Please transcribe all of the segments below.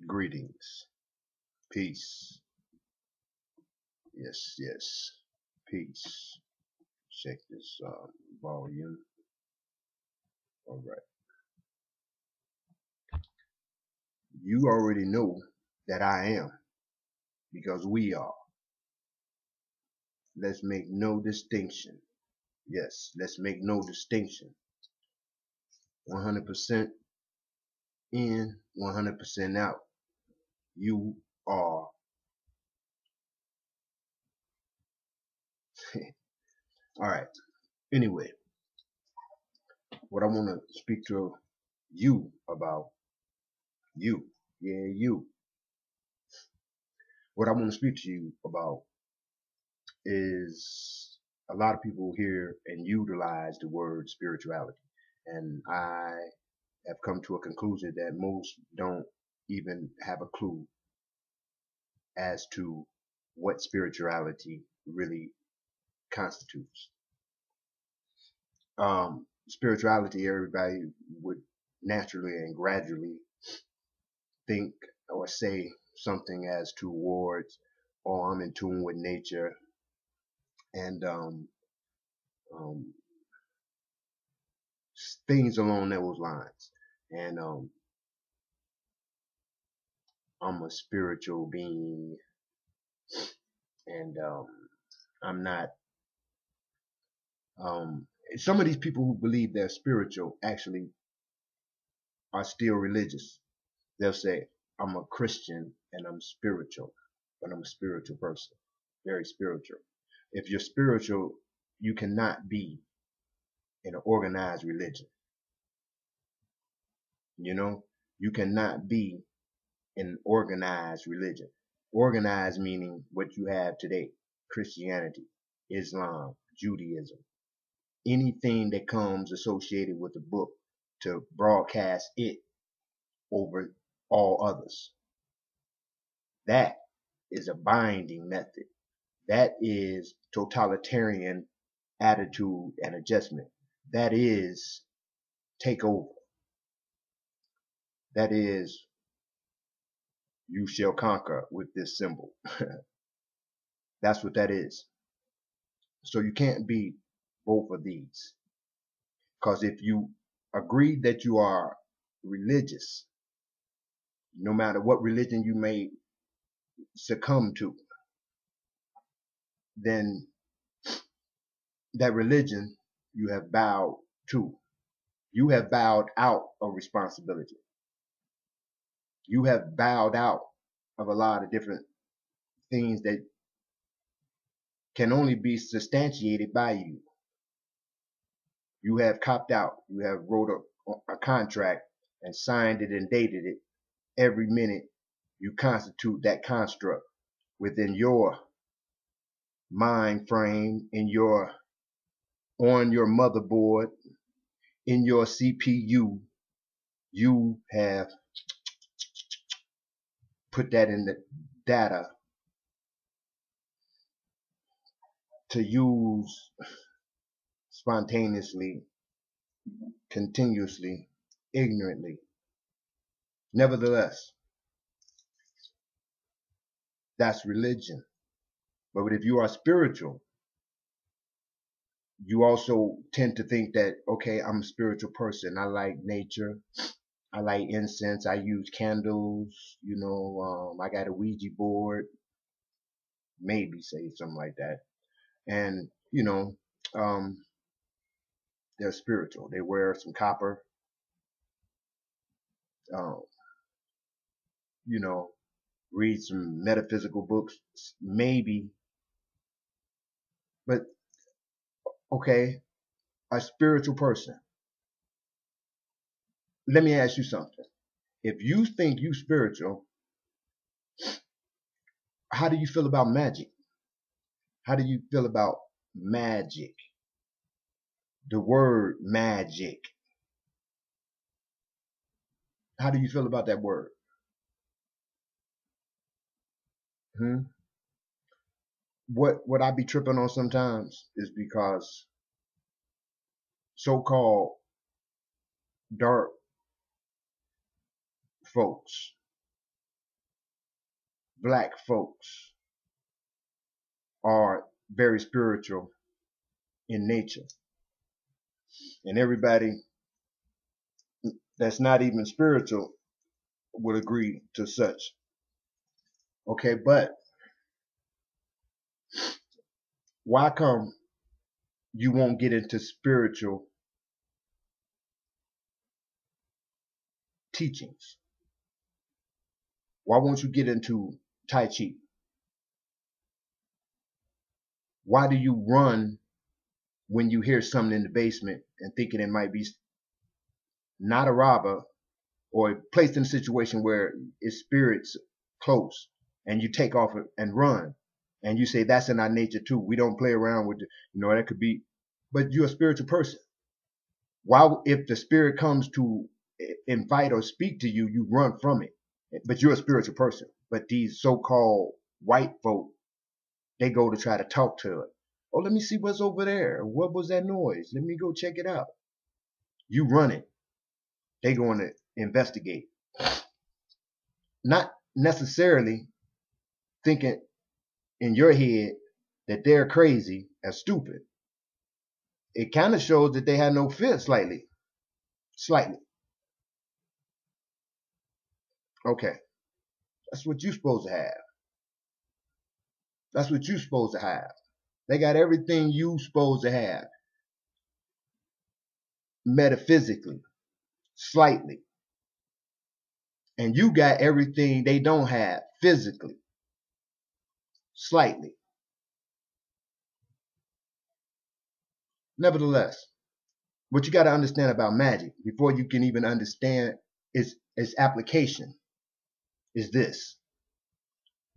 Greetings. Peace. Yes, yes. Peace. Check this volume. All right. You already know that I am because we are. Let's make no distinction. Yes, let's make no distinction. 100% in, 100% out. You are. All right. Anyway, what I want to speak to you about, you. Yeah, you. What I want to speak to you about is a lot of people hear and utilize the word spirituality. And I have come to a conclusion that most don't even have a clue as to what spirituality really constitutes. Spirituality, everybody would naturally and gradually think or say something as towards, oh, I'm in tune with nature, and um, things along those lines. And I'm a spiritual being, and I'm not. Um, some of these people who believe they're spiritual actually are still religious. They'll say, I'm a Christian and I'm spiritual, but I'm a spiritual person, very spiritual. If you're spiritual, you cannot be in an organized religion. You know, you cannot be in an organized religion. Organized meaning what you have today: Christianity, Islam, Judaism, anything that comes associated with the book to broadcast it over all others. That is a binding method. That is totalitarian attitude and adjustment. That is takeover. That is you shall conquer with this symbol. That's what that is. So you can't be both of these. Because if you agree that you are religious, no matter what religion you may succumb to, then that religion you have bowed to. You have bowed out of responsibility. You have bowed out of a lot of different things that can only be substantiated by you. You have copped out. You have wrote a contract and signed it and dated it. Every minute you constitute that construct within your mind frame, on your motherboard, in your CPU. You have put that in the data to use spontaneously, continuously, ignorantly. Nevertheless, that's religion. But if you are spiritual, you also tend to think that, okay, I'm a spiritual person. I like nature. I like incense. I use candles. I got a Ouija board. Maybe say something like that. And, they're spiritual. They wear some copper. Um, you know, read some metaphysical books. Maybe. But, okay, a spiritual person. Let me ask you something. If you think you spiritual, how do you feel about magic? How do you feel about magic? The word magic. How do you feel about that word? Hmm? What I be tripping on sometimes is because so-called dark folks black folks are very spiritual in nature. And everybody that's not even spiritual would agree to such. Okay, but why come you won't get into spiritual teachings? Why won't you get into Tai Chi? Why do you run when you hear something in the basement and thinking it might be not a robber or placed in a situation where it's spirits close, and you take off and run and you say that's in our nature too? We don't play around with it. That could be, but you're a spiritual person. Why, if the spirit comes to invite or speak to you, you run from it? But you're a spiritual person. But these so-called white folk, they go to try to talk to it. Oh, let me see what's over there. What was that noise? Let me go check it out. You run it. They going to investigate. Not necessarily thinking in your head that they're crazy and stupid. It kind of shows that they have no fear slightly. Okay. That's what you're supposed to have. That's what you're supposed to have. They got everything you supposed to have. Metaphysically. Slightly. And you got everything they don't have physically. Slightly. Nevertheless, what you got to understand about magic before you can even understand its application is this.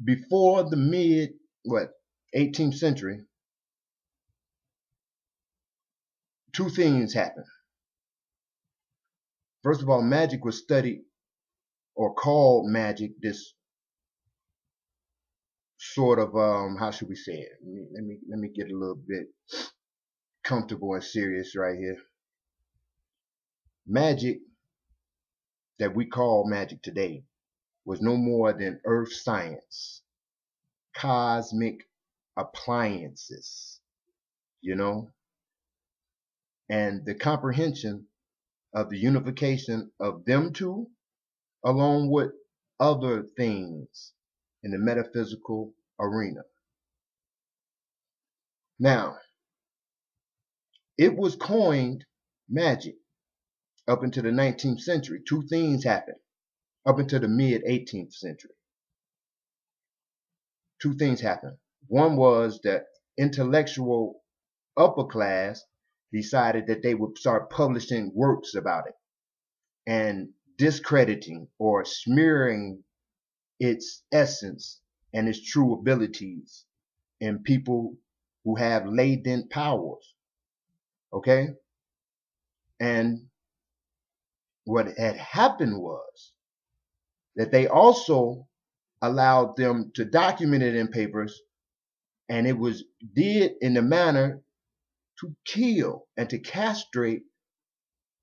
Before the mid 18th century, two things happened. First of all, magic was studied or called magic, this sort of how should we say it? Let me get a little bit comfortable and serious right here. Magic that we call magic today was no more than earth science, cosmic appliances, and the comprehension of the unification of them two, along with other things in the metaphysical arena. Now, it was coined magic up into the 19th century. Two things happened up into the mid 18th century. Two things happened. One was that intellectual upper class decided that they would start publishing works about it and discrediting or smearing its essence and its true abilities in people who have latent powers. Okay? And what had happened was that they also allowed them to document it in papers, and it was did in a manner to kill and to castrate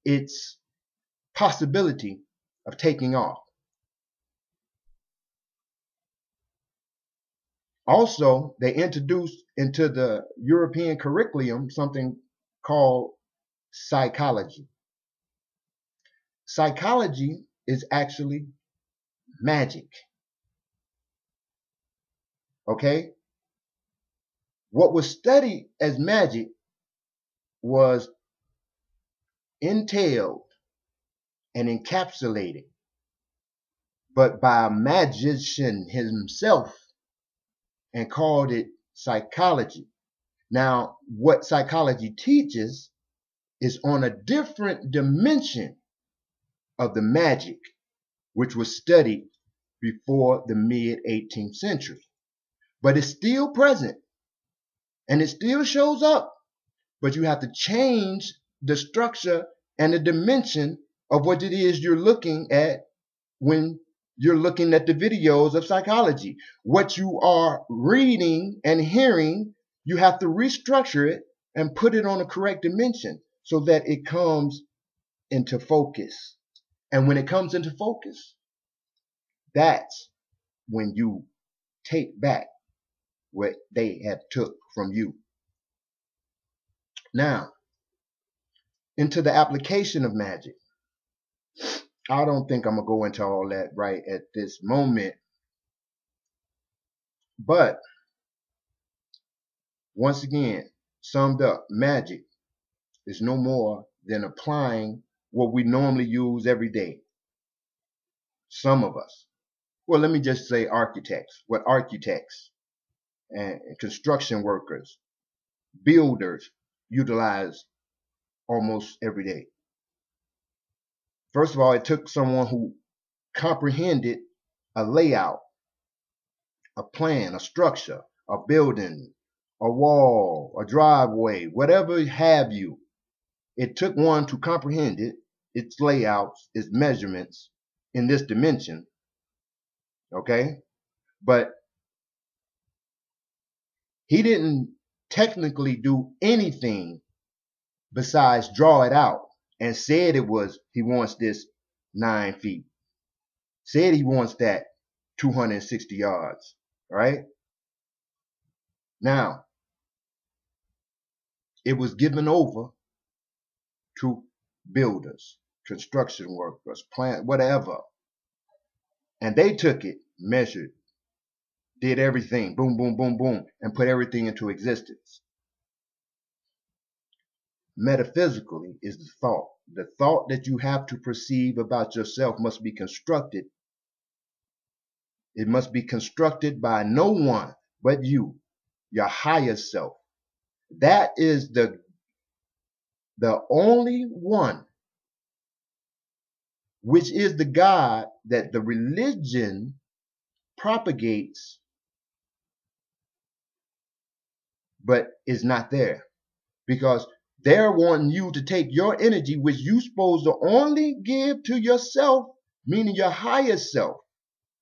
its possibility of taking off. Also, they introduced into the European curriculum something called psychology. Psychology is actually magic. Okay? What was studied as magic was entailed and encapsulated, but by a magician himself, and called it psychology. Now, what psychology teaches is on a different dimension of the magic which was studied before the mid 18th century. But it's still present and it still shows up, but you have to change the structure and the dimension of what it is you're looking at when you're looking at the videos of psychology. What you are reading and hearing, you have to restructure it and put it on a correct dimension so that it comes into focus. And when it comes into focus, that's when you take back what they have took from you. Now, into the application of magic. I don't think I'm going to go into all that right at this moment. But once again, summed up, magic is no more than applying what we normally use every day. Some of us. Well, let me just say architects. What architects and construction workers, builders utilize almost every day. First of all, it took someone who comprehended a layout, a plan, a structure, a building, a wall, a driveway, whatever have you. It took one to comprehend it, its layouts, its measurements in this dimension. Okay? But he didn't technically do anything besides draw it out and said it was, he wants this 9 feet. Said he wants that 260 yards. Right? Now, it was given over to builders, construction workers, plant, whatever. And they took it, measured, did everything, boom, boom, boom, boom, and put everything into existence. Metaphysically is the thought. The thought that you have to perceive about yourself must be constructed. It must be constructed by no one but you, your higher self. That is the only one, which is the God that the religion propagates, but is not there. Because they're wanting you to take your energy, which you're supposed to only give to yourself, meaning your higher self,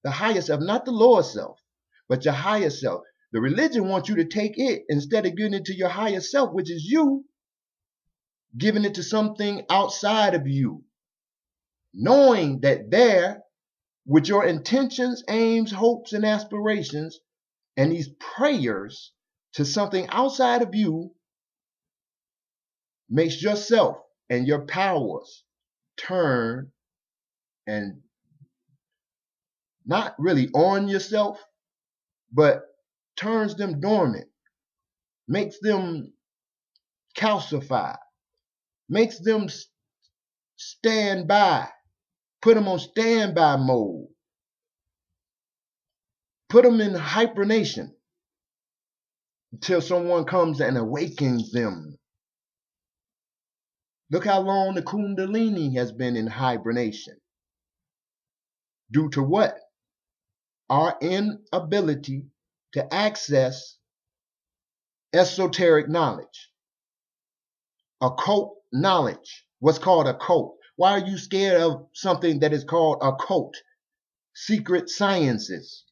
the higher self, not the lower self, but your higher self. The religion wants you to take it instead of giving it to your higher self, which is you, giving it to something outside of you, knowing that there, with your intentions, aims, hopes, and aspirations, and these prayers to something outside of you, makes yourself and your powers turn and not really on yourself, but turns them dormant, makes them calcify, makes them stand by, put them on standby mode, put them in hibernation until someone comes and awakens them. Look how long the Kundalini has been in hibernation. Due to what? Our inability to access esoteric knowledge, occult knowledge. What's called occult? Why are you scared of something that is called occult? Secret sciences,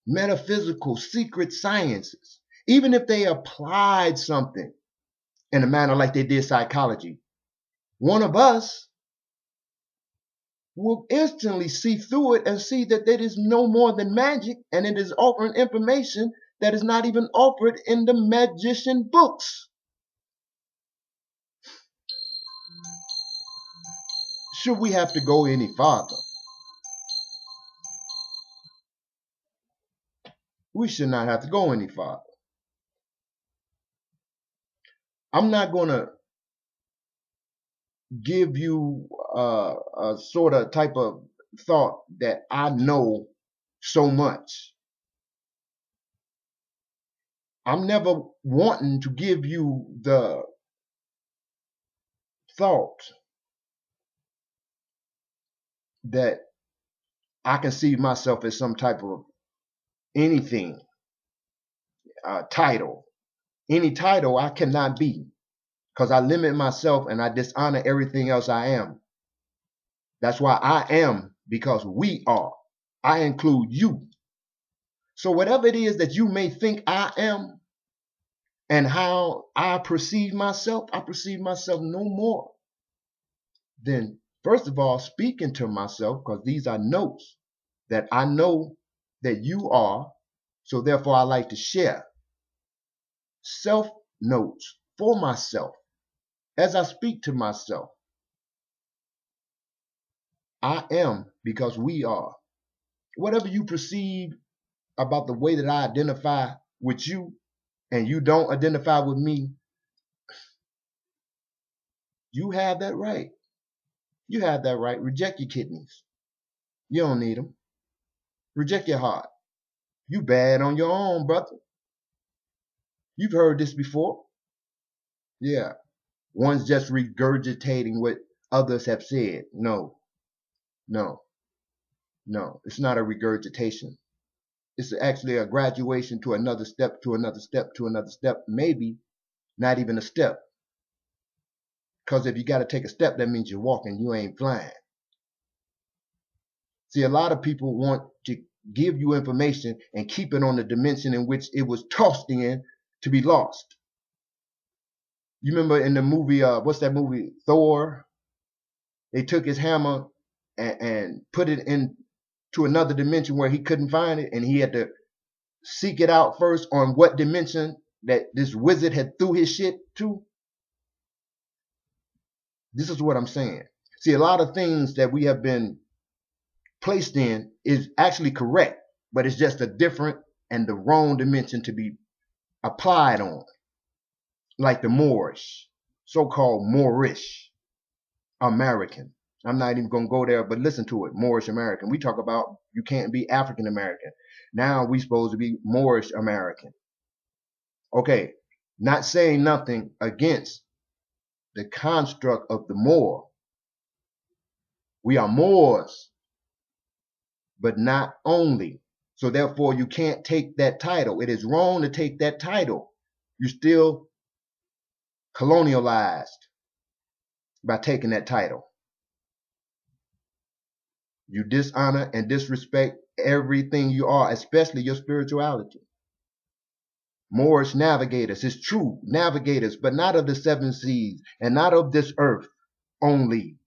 metaphysical secret sciences. Even if they applied something in a manner like they did psychology, one of us will instantly see through it and see that it is no more than magic, and it is offering information that is not even offered in the magician books. Should we have to go any farther? We should not have to go any farther. I'm not going to give you a sort of type of thought that I know so much. I'm never wanting to give you the thought that I can see myself as some type of anything, title. Any title I cannot be, because I limit myself and I dishonor everything else I am. That's why I am, because we are. I include you. So whatever it is that you may think I am and how I perceive myself no more than, first of all, speaking to myself, because these are notes that I know that you are. So therefore, I like to share self notes for myself as I speak to myself. I am because we are. Whatever you perceive about the way that I identify with you and you don't identify with me, you have that right. You have that right. Reject your kidneys. You don't need them. Reject your heart. You bad on your own, brother. You've heard this before. Yeah. One's just regurgitating what others have said. No, no, no. It's not a regurgitation. It's actually a graduation to another step, to another step, to another step. Maybe not even a step. Because if you got to take a step, that means you're walking. You ain't flying. See, a lot of people want to give you information and keep it on the dimension in which it was tossed in to be lost. You remember in the movie, what's that movie, Thor? They took his hammer and put it into another dimension where he couldn't find it, and he had to seek it out first on what dimension that this wizard had threw his shit to. This is what I'm saying. See, a lot of things that we have been placed in is actually correct, but it's just a different and the wrong dimension to be applied on. Like the Moorish, so-called Moorish American. I'm not even going to go there, but listen to it. Moorish American. We talk about you can't be African American. Now we supposed to be Moorish American. Okay, not saying nothing against the construct of the Moor. We are Moors, but not only. So therefore, you can't take that title. It is wrong to take that title. You're still colonialized by taking that title. You dishonor and disrespect everything you are, especially your spirituality. Moorish navigators, it's true, navigators, but not of the seven seas and not of this earth only.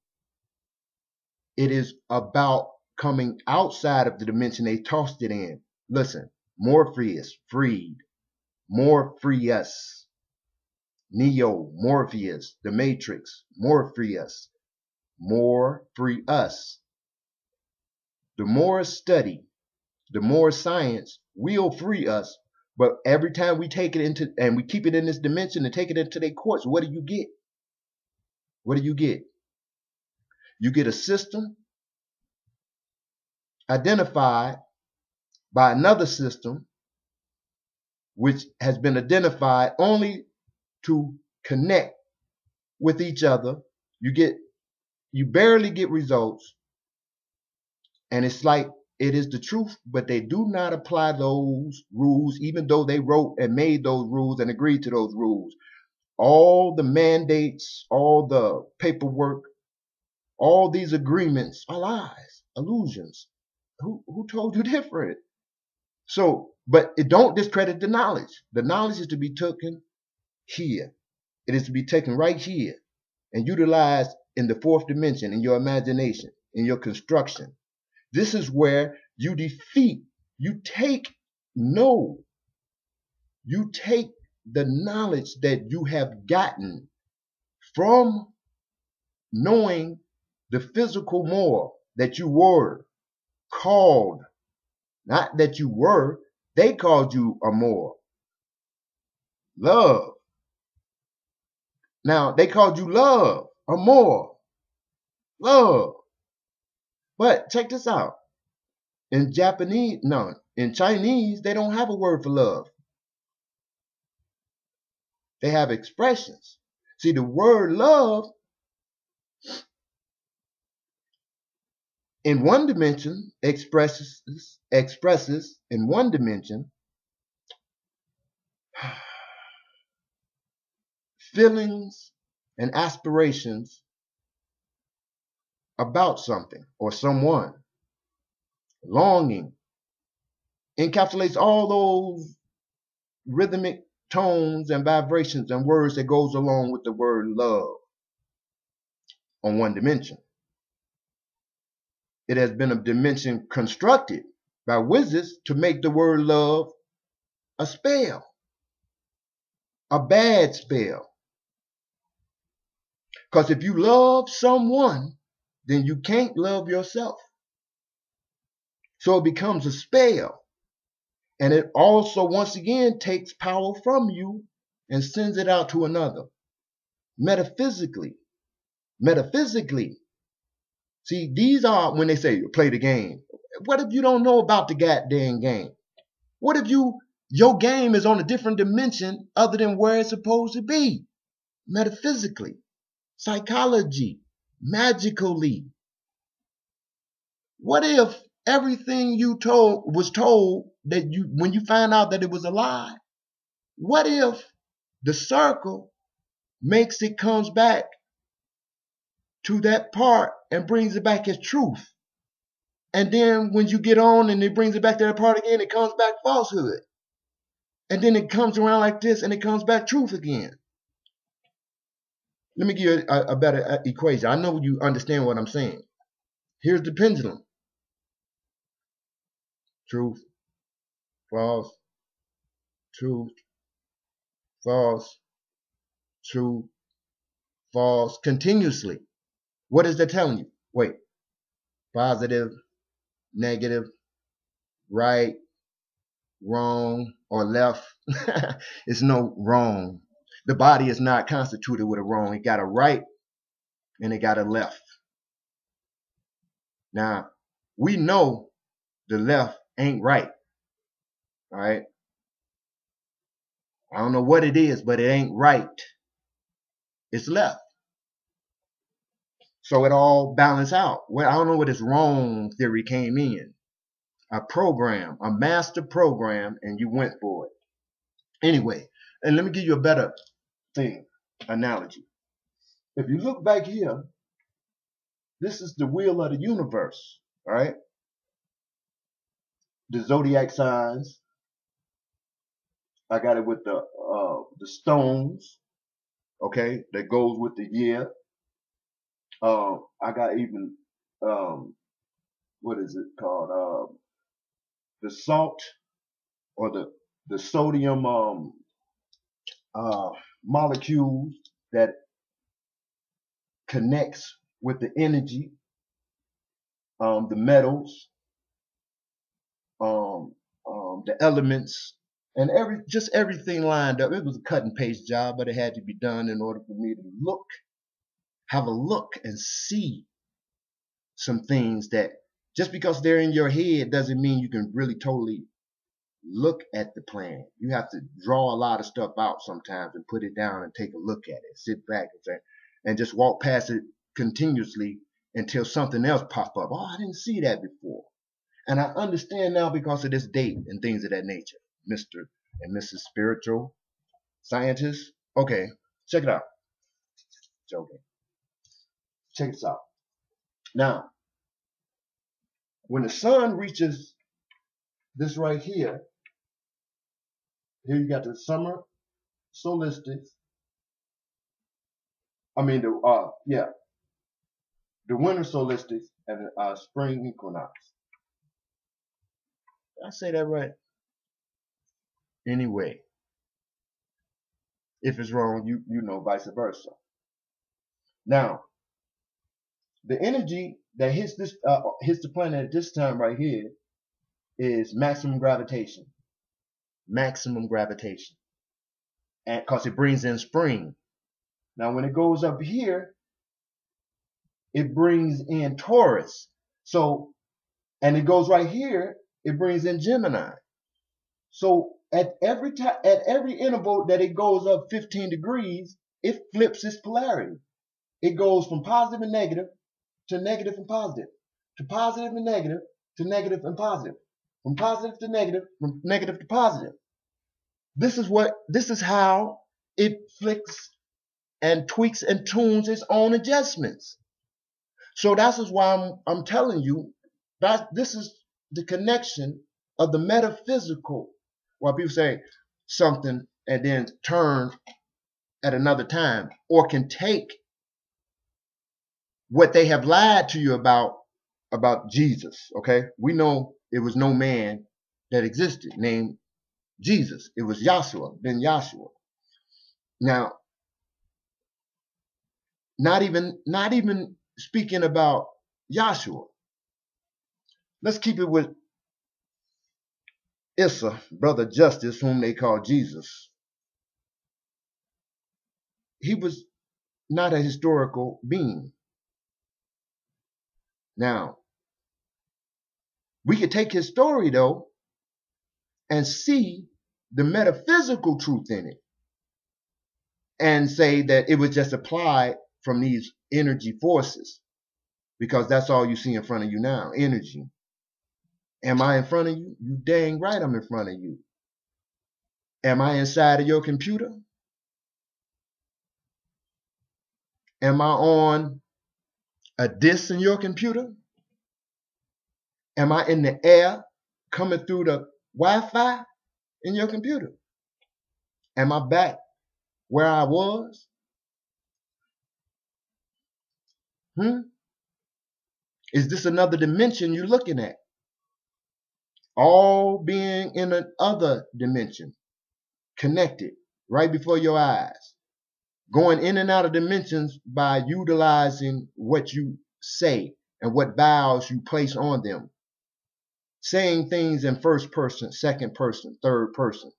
It is about coming outside of the dimension they tossed it in. Listen, Morpheus, freed. Morpheus. Neo, Morpheus, the Matrix, Morpheus. More free us. The more study, the more science will free us. But every time we take it into and we keep it in this dimension and take it into their courts, what do you get? What do you get? You get a system identified by another system which has been identified only to connect with each other. You barely get results, and it's like it is the truth, but they do not apply those rules, even though they wrote and made those rules and agreed to those rules. All the mandates, all the paperwork, all these agreements are lies, illusions. Who told you different? So, but it don't discredit the knowledge. The knowledge is to be taken here. It is to be taken right here and utilized in the fourth dimension, in your imagination, in your construction. This is where you defeat, you take the knowledge that you have gotten from knowing the physical Moor that you were called, not that you were, they called you a Moor. Love. Now, they called you love, a Moor. Love. But check this out. In Chinese, they don't have a word for love. They have expressions. See, the word love in one dimension expresses in one dimension feelings and aspirations about something or someone. Longing encapsulates all those rhythmic tones and vibrations and words that goes along with the word love on one dimension. It has been a dimension constructed by wizards to make the word love a spell, a bad spell. Because if you love someone, then you can't love yourself. So it becomes a spell. And it also, once again, takes power from you and sends it out to another. Metaphysically. See, these are when they say play the game. What if you don't know about the goddamn game? What if your game is on a different dimension other than where it's supposed to be? Metaphysically, psychology, magically. What if everything you was told that when you find out that it was a lie? What if the circle comes back to that part and brings it back as truth? And then when you get on and it brings it back to that part again, it comes back falsehood. And then it comes around like this and it comes back truth again. Let me give you a better equation. I know you understand what I'm saying. Here's the pendulum. Truth, false, truth, false, truth, false, continuously. What is that telling you? Wait, positive, negative, right, wrong, or left. It's no wrong. The body is not constituted with a wrong. It got a right and it got a left. Now, we know the left ain't right. All right? I don't know what it is, but it ain't right. It's left. So it all balanced out. Well, I don't know where this wrong theory came in. A program, a master program, and you went for it. Anyway, and let me give you a better analogy. If you look back here, this is the wheel of the universe, all right? The zodiac signs. I got it with the stones, okay? That goes with the year. I got even what is it called? The salt or the sodium molecules that connects with the energy, the metals, the elements, and just everything lined up. It was a cut and paste job, but it had to be done in order for me to have a look and see some things that just because they're in your head doesn't mean you can really totally look at the plan. You have to draw a lot of stuff out sometimes and put it down and take a look at it, sit back and just walk past it continuously until something else pop up. Oh, I didn't see that before. And I understand now because of this date and things of that nature, Mr. and Mrs. Spiritual Scientist. Okay, check it out. Joking. Check this out. Now, when the sun reaches this right here you got the summer solstice. I mean the winter solstice and the spring equinox. Did I say that right? Anyway, if it's wrong, you know, vice versa. Now, the energy that hits the planet at this time right here is maximum gravitation. Maximum gravitation. And because it brings in spring. Now when it goes up here, it brings in Taurus. So, and it goes right here, it brings in Gemini. So at every interval that it goes up 15 degrees, it flips its polarity. It goes from positive and negative to negative and positive, to positive and negative to negative and positive, from positive to negative, from negative to positive. This is how it flicks and tweaks and tunes its own adjustments. So that's why I'm telling you that this is the connection of the metaphysical. While people say something and then turn at another time, or can take what they have lied to you about Jesus. Okay, we know it was no man that existed named Jesus. It was Yahshua, ben Yahshua. Now, not even speaking about Yahshua. Let's keep it with Issa, brother Justice, whom they call Jesus. He was not a historical being. Now, we could take his story, though, and see the metaphysical truth in it and say that it was just applied from these energy forces, because that's all you see in front of you now, energy. Am I in front of you? You dang right I'm in front of you. Am I inside of your computer? Am I on a disk in your computer? Am I in the air coming through the Wi-Fi in your computer? Am I back where I was? Is this another dimension you're looking at? All being in another dimension, connected right before your eyes, going in and out of dimensions by utilizing what you say and what vowels you place on them, saying things in first person, second person, third person,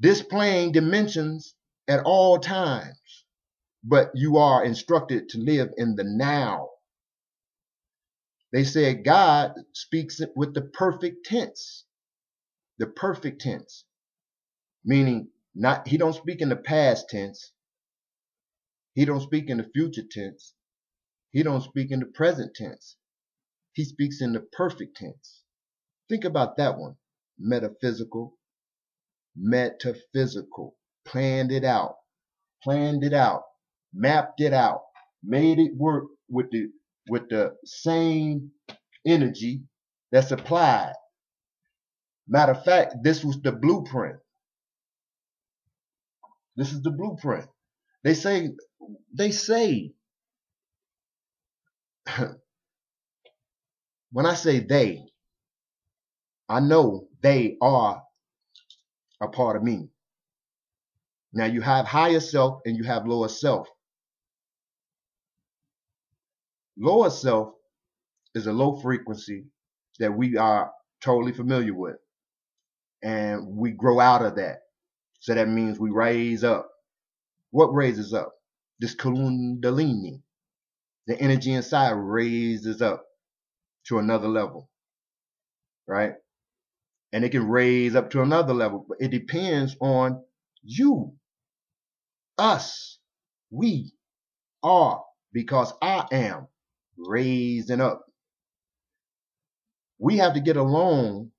displaying dimensions at all times, but you are instructed to live in the now. They said God speaks with the perfect tense. The perfect tense, meaning he don't speak in the past tense. He don't speak in the future tense. He don't speak in the present tense. He speaks in the perfect tense. Think about that one. Metaphysical, planned it out, mapped it out, made it work with the same energy that's applied. Matter of fact, this was the blueprint. This is the blueprint. They say when I say they, I know they are a part of me. Now you have higher self and you have lower self. Lower self is a low frequency that we are totally familiar with. And we grow out of that. So that means we raise up. What raises up? This Kundalini. The energy inside raises up to another level. Right? And it can raise up to another level. But it depends on you. Us. We are. Because I am raising up. We have to get along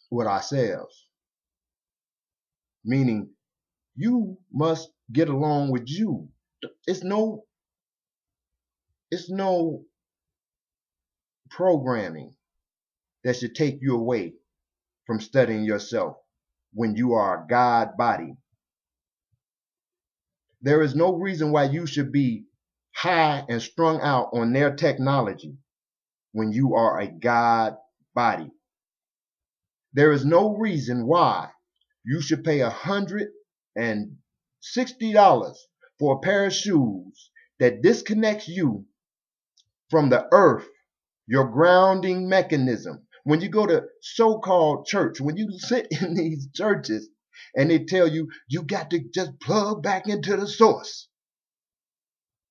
with ourselves. Meaning, you must get along with you. It's no programming that should take you away from studying yourself when you are a God body. There is no reason why you should be high and strung out on their technology when you are a God body. There is no reason why you should pay $160 for a pair of shoes that disconnects you from the earth, your grounding mechanism. When you go to so-called church, when you sit in these churches and they tell you, you got to just plug back into the source.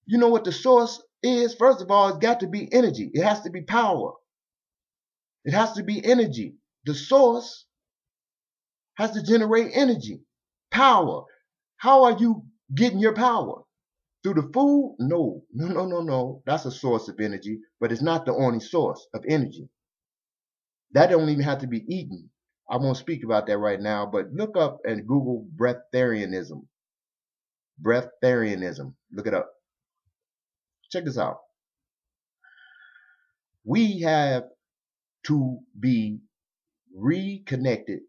You know what the source is? First of all, it's got to be energy. It has to be power. It has to be energy. The source has to generate energy, power. How are you getting your power? Through the food? No. That's a source of energy, but it's not the only source of energy. That don't even have to be eaten. I won't speak about that right now, but look up and Google breatharianism. Breatharianism. Look it up. Check this out. We have to be reconnected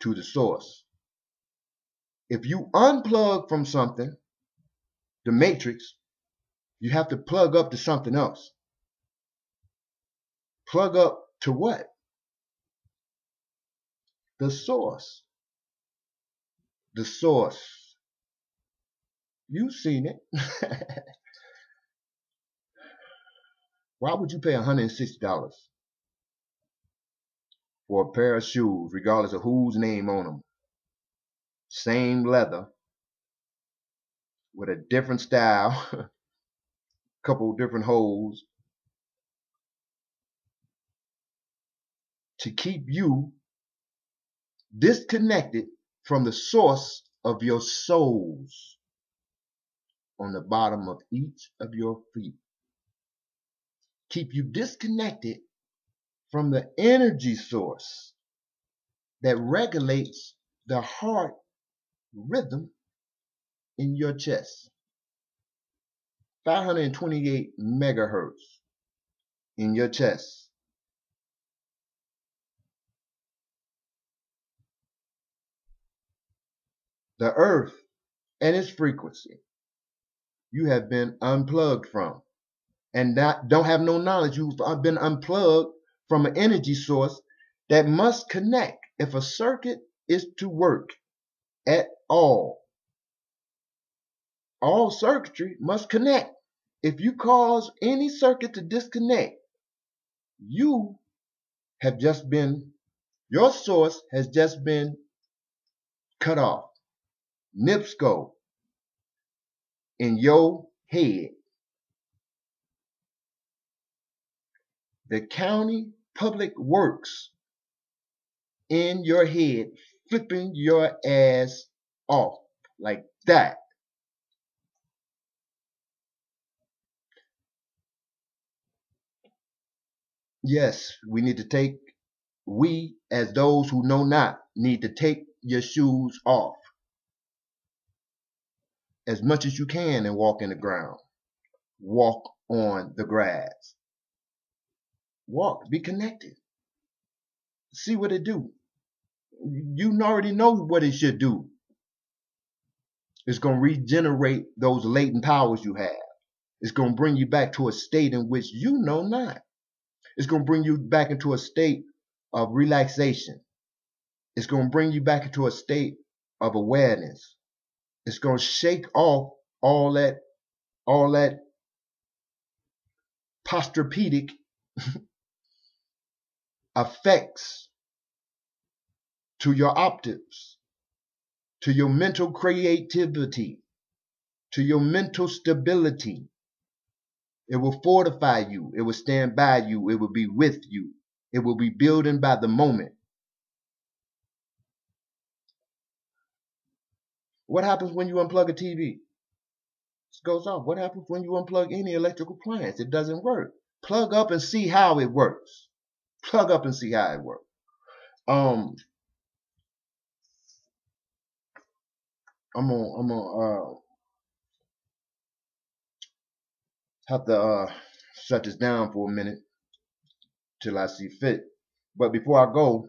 to the source. If you unplug from something, the matrix, you have to plug up to something else. Plug up to what? The source. The source. You've seen it. Why would you pay $160 for a pair of shoes, regardless of whose name on them? Same leather, with a different style, couple different holes, to keep you disconnected from the source of your souls on the bottom of each of your feet. Keep you disconnected from the energy source that regulates the heart rhythm in your chest. 528 megahertz in your chest. The earth and its frequency you have been unplugged from, and don't have no knowledge. You've been unplugged from an energy source that must connect if a circuit is to work at all. All circuitry must connect. If you cause any circuit to disconnect, you have just been, your source has just been cut off. NIPSCO in your head. The county public works in your head, flipping your ass off like that. Yes, we as those who know not need to take your shoes off as much as you can and walk in the ground. Walk on the grass. Walk, be connected. See what it do. You already know what it should do. It's going to regenerate those latent powers you have. It's going to bring you back to a state in which you know not. It's going to bring you back into a state of relaxation. It's going to bring you back into a state of awareness. It's going to shake off all that posturepedic effects to your optics, to your mental creativity, to your mental stability. It will fortify you. It will stand by you. It will be with you. It will be building by the moment. What happens when you unplug a TV? It goes off. What happens when you unplug any electrical appliance? It doesn't work. Plug up and see how it works. Plug up and see how it works. I'm gonna have to shut this down for a minute till I see fit. But before I go,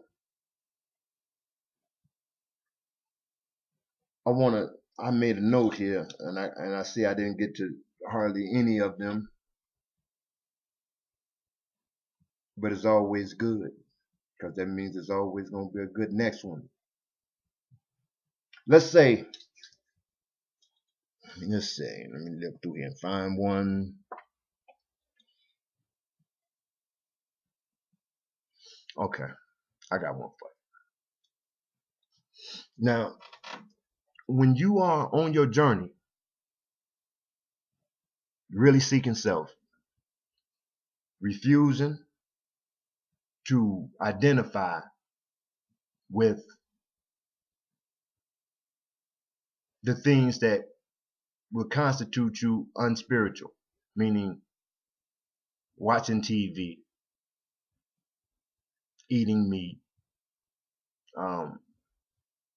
I made a note here, and I see I didn't get to hardly any of them, but it's always good, because that means it's always going to be a good next one. Let's say, let me look through here and find one. Okay, I got one for you. Now, when you are on your journey, really seeking self, refusing to identify with the things that will constitute you unspiritual, meaning watching TV, eating meat,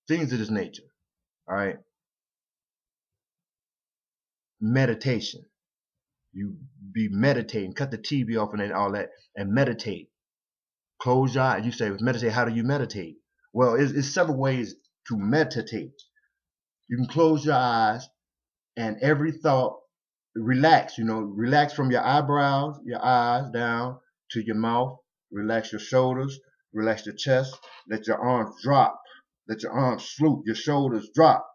things of this nature. All right. Meditation. You be meditating, cut the TV off and all that, and meditate. Close your eyes. You say, meditate. How do you meditate? Well, it's several ways to meditate. You can close your eyes and every thought, relax, relax from your eyebrows, your eyes down to your mouth, Relax your shoulders, relax your chest, let your arms drop, let your arms sloop, your shoulders drop.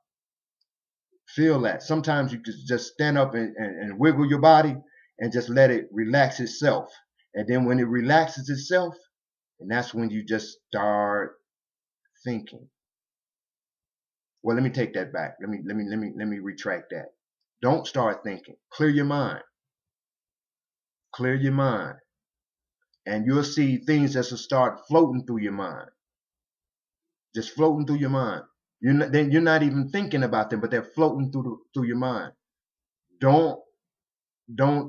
Feel that. Sometimes you can just stand up and wiggle your body and just let it relax itself. And then when it relaxes itself, and that's when you just start thinking. Well, let me take that back. Let me retract that. Don't start thinking. Clear your mind. Clear your mind. And you'll see things that will start floating through your mind. Just floating through your mind. You're not even thinking about them, but they're floating through your mind. Don't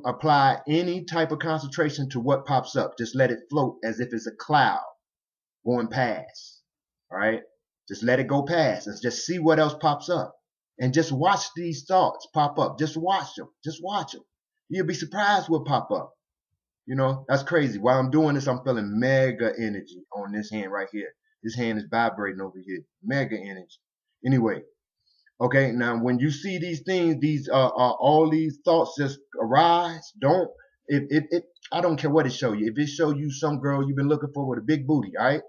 apply any type of concentration to what pops up. Just let it float as if it's a cloud going past. All right? Just let it go past and just see what else pops up. And just watch these thoughts pop up. Just watch them. Just watch them. You'll be surprised what pop up. You know, that's crazy. While I'm doing this, I'm feeling mega energy on this hand right here. This hand is vibrating over here. Mega energy. Anyway, okay, now when you see these things, these all these thoughts just arise, don't I don't care what it show you. If it show you some girl you've been looking for with a big booty, all right?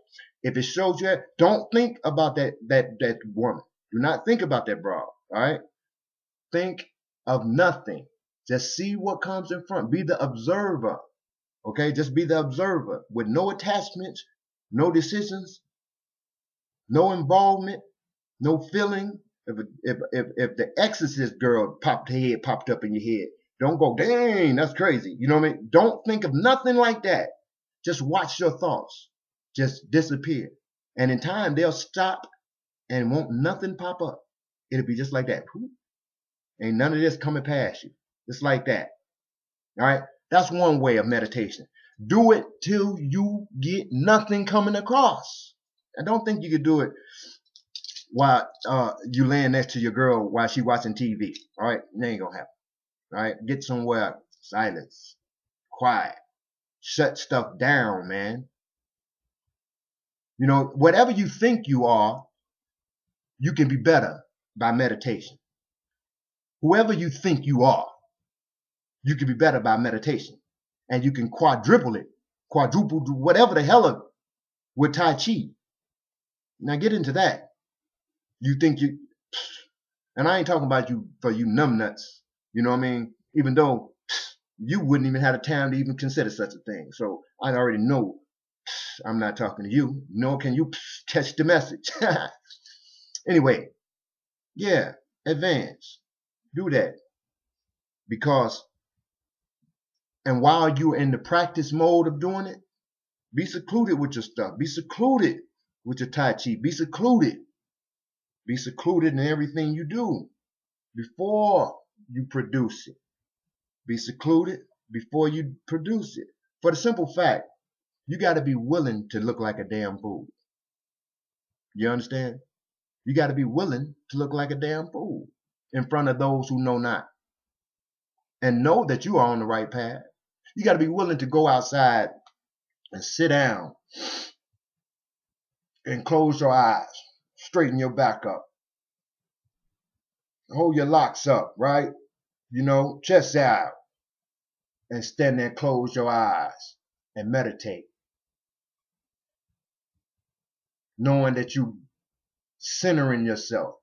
If it shows you that, don't think about that woman. Do not think about that broad, all right? Think of nothing. Just see what comes in front. Be the observer. Okay, just be the observer with no attachments, no decisions, no involvement, no feeling. If the Exorcist girl popped up in your head, don't go, dang, that's crazy. You know what I mean? Don't think of nothing like that. Just watch your thoughts just disappear. And in time, they'll stop and won't nothing pop up. It'll be just like that. Ain't none of this coming past you. Just like that. All right? That's one way of meditation. Do it till you get nothing coming across. I don't think you could do it while you laying next to your girl while she watching TV. All right? It ain't gonna happen. All right? Get somewhere. Silence. Quiet. Shut stuff down, man. You know, whatever you think you are, you can be better by meditation. Whoever you think you are, you can be better by meditation. And you can quadruple, whatever the hell with Tai Chi. Now get into that. You think you, and I ain't talking about you for you numbnuts. You know what I mean? Even though you wouldn't even have the time to even consider such a thing. So I already know I'm not talking to you. Nor can you catch the message. Anyway, yeah, advance. Do that. Because, and while you're in the practice mode of doing it, be secluded with your stuff. Be secluded with your Tai Chi. Be secluded. Be secluded in everything you do before you produce it. Be secluded before you produce it. For the simple fact, you got to be willing to look like a damn fool. You understand? You got to be willing to look like a damn fool in front of those who know not. And know that you are on the right path. You got to be willing to go outside and sit down and close your eyes. Straighten your back up. Hold your locks up, right? You know, chest out. And stand there and close your eyes and meditate. Knowing that you centering yourself.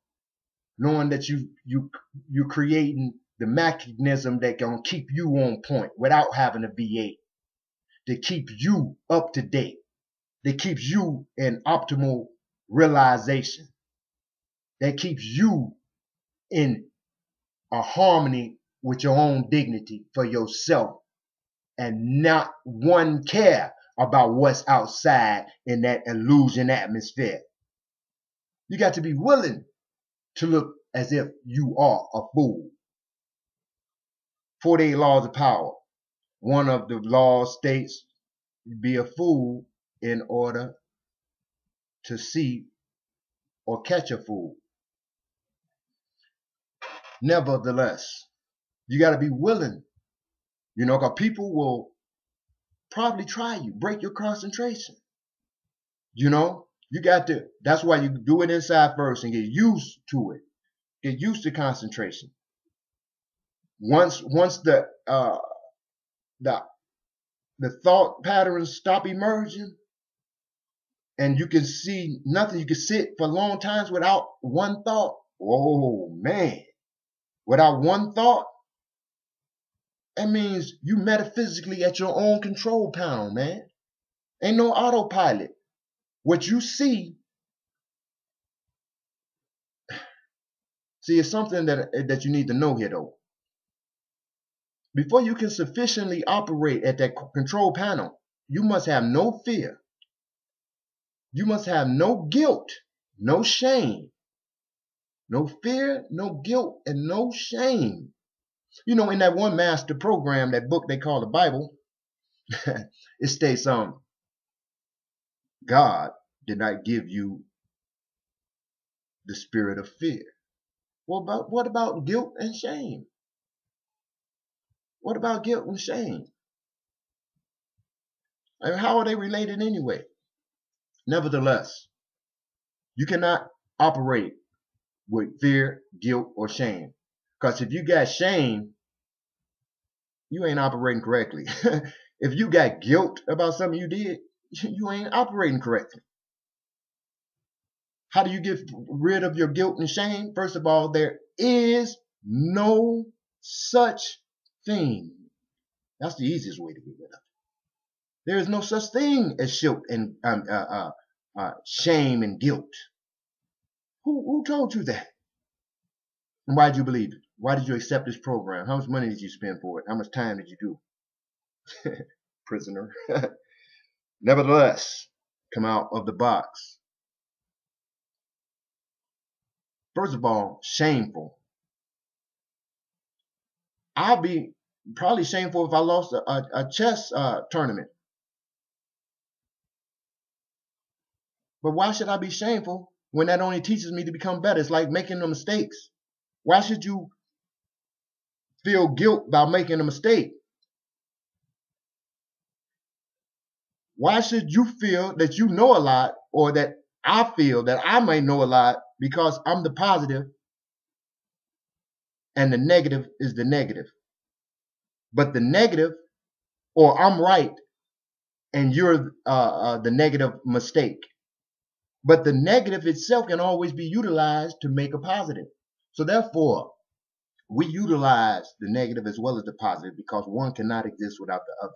Knowing that you're creating the mechanism that can keep you on point without having a V8. That keeps you up to date. That keeps you in optimal realization. That keeps you in a harmony with your own dignity for yourself and not one care about what's outside in that illusion atmosphere. You got to be willing to look as if you are a fool. 48 laws of power. One of the laws states, be a fool in order to see or catch a fool. Nevertheless, you got to be willing, you know, because people will probably try you, break your concentration. You know, you got to, that's why you do it inside first and get used to it. Get used to concentration. Once the the thought patterns stop emerging, and you can see nothing. You can sit for long times without one thought. Oh man, without one thought, that means you metaphysically at your own control panel, man. Ain't no autopilot. What you see, it's something that you need to know here though. Before you can sufficiently operate at that control panel, you must have no fear. You must have no guilt, no shame. No fear, no guilt, and no shame. You know, in that one master program, that book they call the Bible, it states, God did not give you the spirit of fear. What about guilt and shame? What about guilt and shame? I mean, how are they related anyway? Nevertheless, you cannot operate with fear, guilt, or shame. Because if you got shame, you ain't operating correctly. If you got guilt about something you did, you ain't operating correctly. How do you get rid of your guilt and shame? First of all, there is no such thing. That's the easiest way to get rid of it. There is no such thing as guilt and shame and guilt. Who told you that? And why did you believe it? Why did you accept this program? How much money did you spend for it? How much time did you do? Prisoner. Nevertheless, come out of the box. First of all, shameful. I'll be probably shameful if I lost a chess tournament. But why should I be shameful when that only teaches me to become better? It's like making the mistakes. Why should you feel guilt about making a mistake? Why should you feel that you know a lot, or that I feel that I may know a lot because I'm the positive and the negative is the negative? But the negative, or I'm right and you're the negative mistake. But the negative itself can always be utilized to make a positive. So therefore, we utilize the negative as well as the positive, because one cannot exist without the other.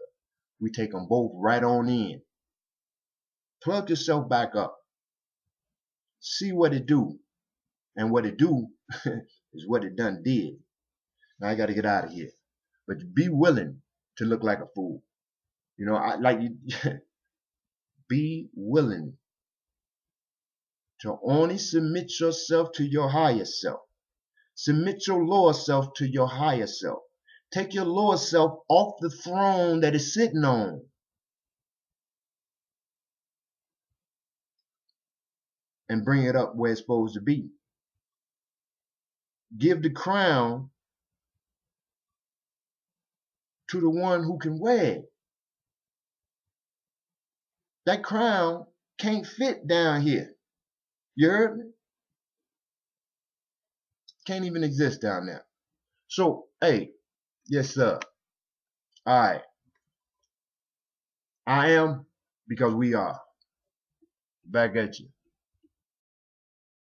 We take them both right on in. Plug yourself back up. See what it do. And what it do is what it done did. Now I got to get out of here. But be willing to look like a fool. You know, be willing to only submit yourself to your higher self. Submit your lower self to your higher self. Take your lower self off the throne that it's sitting on. And bring it up where it's supposed to be. Give the crown to the one who can wear it. That crown can't fit down here. You heard me? Can't even exist down there. So, hey, yes, sir. All right. I am, because we are. Back at you.